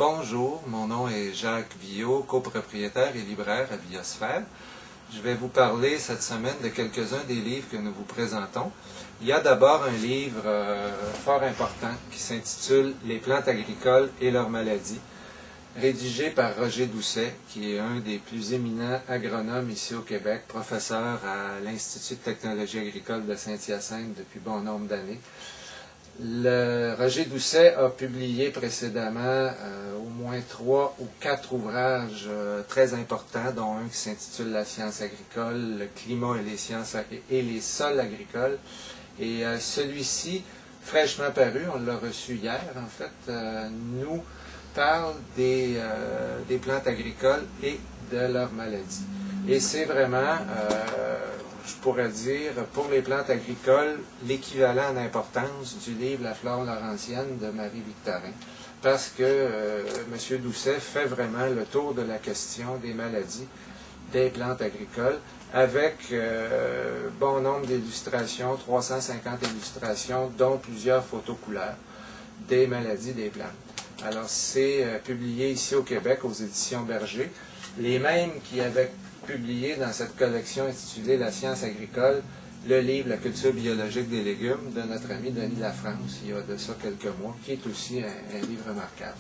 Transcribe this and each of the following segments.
Bonjour, mon nom est Jacques Villot, copropriétaire et libraire à Biosphère. Je vais vous parler cette semaine de quelques-uns des livres que nous vous présentons. Il y a d'abord un livre fort important qui s'intitule « Les plantes agricoles et leurs maladies », rédigé par Roger Doucet, qui est un des plus éminents agronomes ici au Québec, professeur à l'Institut de technologie agricole de Saint-Hyacinthe depuis bon nombre d'années. Roger Doucet a publié précédemment au moins 3 ou 4 ouvrages très importants, dont un qui s'intitule « La science agricole, le climat et les sciences et les sols agricoles ». Et celui-ci, fraîchement paru, on l'a reçu hier en fait, nous parle des plantes agricoles et de leurs maladies. Et c'est vraiment, je pourrais dire, pour les plantes agricoles, l'équivalent en importance du livre « La flore laurentienne » de Marie-Victorin, parce que M. Doucet fait vraiment le tour de la question des maladies des plantes agricoles, avec bon nombre d'illustrations, 350 illustrations, dont plusieurs photos couleurs des maladies des plantes. Alors, c'est publié ici au Québec aux éditions Berger, les mêmes qui avaient publié dans cette collection intitulée « La science agricole », le livre « La culture biologique des légumes » de notre ami Denis Lafrance, il y a de ça quelques mois, qui est aussi un livre remarquable.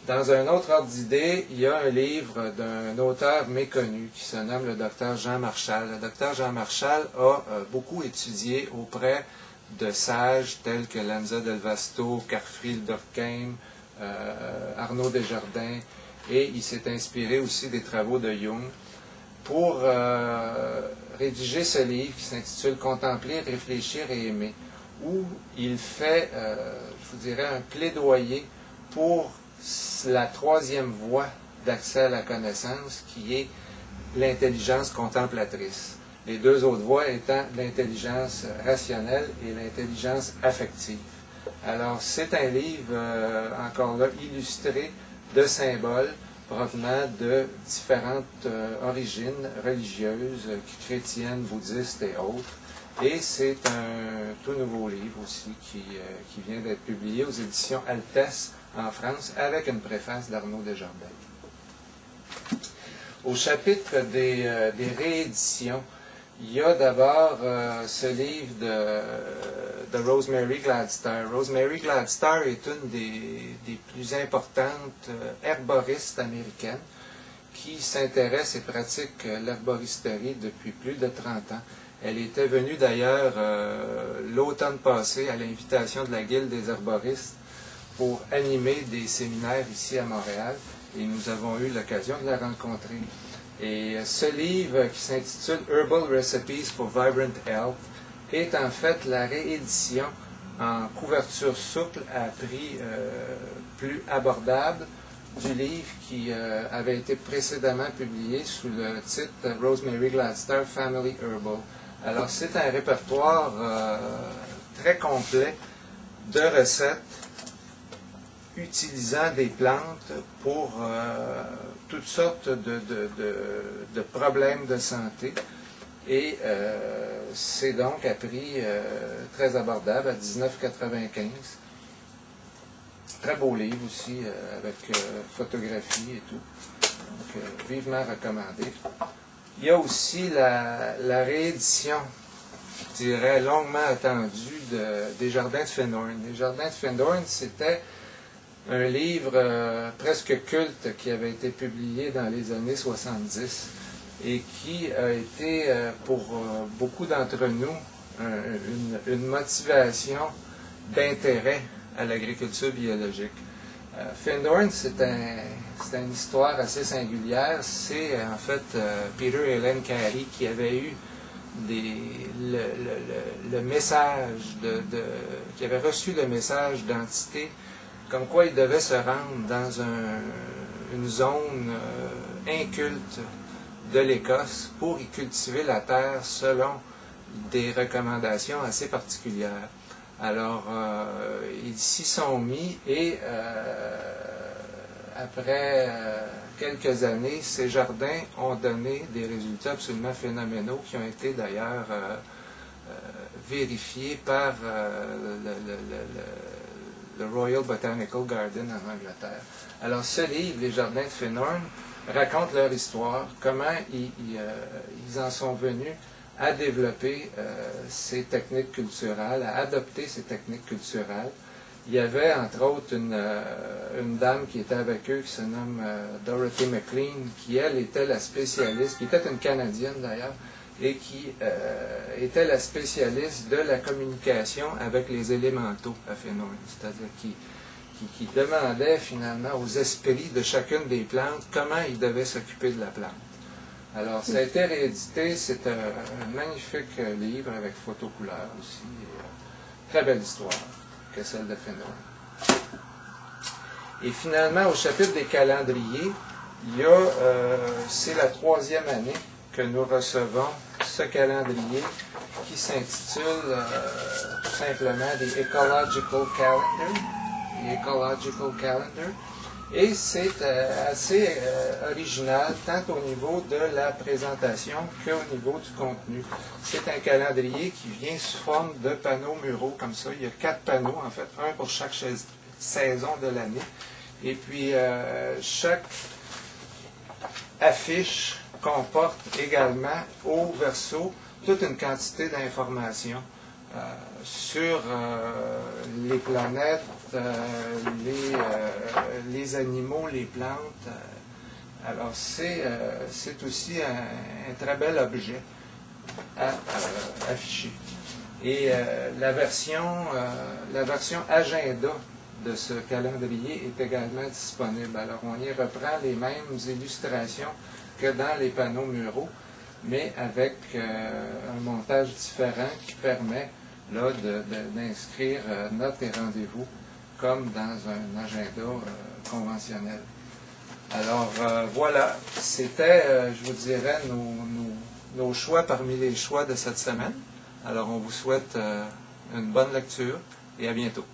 Dans un autre ordre d'idée, il y a un livre d'un auteur méconnu qui se nomme le Dr Jean Marchal. Le Dr Jean Marchal a beaucoup étudié auprès de sages tels que Lanza del Vasto, Carfried Durkheim, Arnaud Desjardins, et il s'est inspiré aussi des travaux de Jung pour rédiger ce livre qui s'intitule « Contempler, réfléchir et aimer », où il fait, je vous dirais, un plaidoyer pour la troisième voie d'accès à la connaissance, qui est l'intelligence contemplatrice. Les deux autres voies étant l'intelligence rationnelle et l'intelligence affective. Alors, c'est un livre, encore là, illustré de symboles provenant de différentes origines religieuses, chrétiennes, bouddhistes et autres. Et c'est un tout nouveau livre aussi qui vient d'être publié aux éditions Altesse en France, avec une préface d'Arnaud Desjardins. Au chapitre des rééditions, il y a d'abord ce livre de Rosemary Gladstar. Rosemary Gladstar est une des plus importantes herboristes américaines qui s'intéresse et pratique l'herboristerie depuis plus de 30 ans. Elle était venue d'ailleurs l'automne passé à l'invitation de la Guilde des herboristes pour animer des séminaires ici à Montréal, et nous avons eu l'occasion de la rencontrer. Et ce livre qui s'intitule « Herbal Recipes for Vibrant Health » est en fait la réédition en couverture souple à prix plus abordable du livre qui avait été précédemment publié sous le titre « Rosemary Gladstar Family Herbal ». Alors c'est un répertoire très complet de recettes utilisant des plantes pour toutes sortes de problèmes de santé. Et c'est donc à prix très abordable, à 19,95 $. Très beau livre aussi, avec photographie et tout. Donc, vivement recommandé. Il y a aussi la réédition, je dirais, longuement attendue des Jardins de Findhorn. Les Jardins de Findhorn, c'était un livre presque culte qui avait été publié dans les années 70 et qui a été, pour beaucoup d'entre nous, une motivation d'intérêt à l'agriculture biologique. Findhorn, c'est une histoire assez singulière. C'est en fait Peter et Helen Carey qui avait eu le message qui avait reçu le message d'entité comme quoi il devait se rendre dans une zone inculte de l'Écosse pour y cultiver la terre selon des recommandations assez particulières. Alors, ils s'y sont mis et après quelques années, ces jardins ont donné des résultats absolument phénoménaux qui ont été d'ailleurs vérifiés par le Royal Botanical Garden en Angleterre. Alors ce livre, Les Jardins de Fenhorn, raconte leur histoire, comment ils en sont venus à développer ces techniques culturelles, à adopter ces techniques culturelles. Il y avait, entre autres, une dame qui était avec eux, qui se nomme Dorothy McLean, qui, elle, était la spécialiste, qui était une Canadienne d'ailleurs, et qui était la spécialiste de la communication avec les élémentaux à Fenhorn, c'est-à-dire qui demandait finalement aux esprits de chacune des plantes comment ils devaient s'occuper de la plante. Alors, ça a été réédité, c'est un magnifique livre avec photo couleur aussi, et, très belle histoire que celle de Fenhorn. Et finalement, au chapitre des calendriers, il y a, c'est la 3e année que nous recevons ce calendrier qui s'intitule tout simplement The Ecological Calendar. Et c'est assez original tant au niveau de la présentation qu'au niveau du contenu. C'est un calendrier qui vient sous forme de panneaux muraux comme ça. Il y a 4 panneaux, en fait, un pour chaque saison de l'année. Et puis, chaque affiche comporte également au verso toute une quantité d'informations sur les planètes, les animaux, les plantes. Alors c'est aussi un très bel objet à afficher. Et la version agenda de ce calendrier est également disponible. Alors on y reprend les mêmes illustrations que dans les panneaux muraux, mais avec un montage différent qui permet là d'inscrire notes et rendez-vous comme dans un agenda conventionnel. Alors voilà, c'était, je vous dirais, nos choix parmi les choix de cette semaine. Alors on vous souhaite une bonne lecture et à bientôt.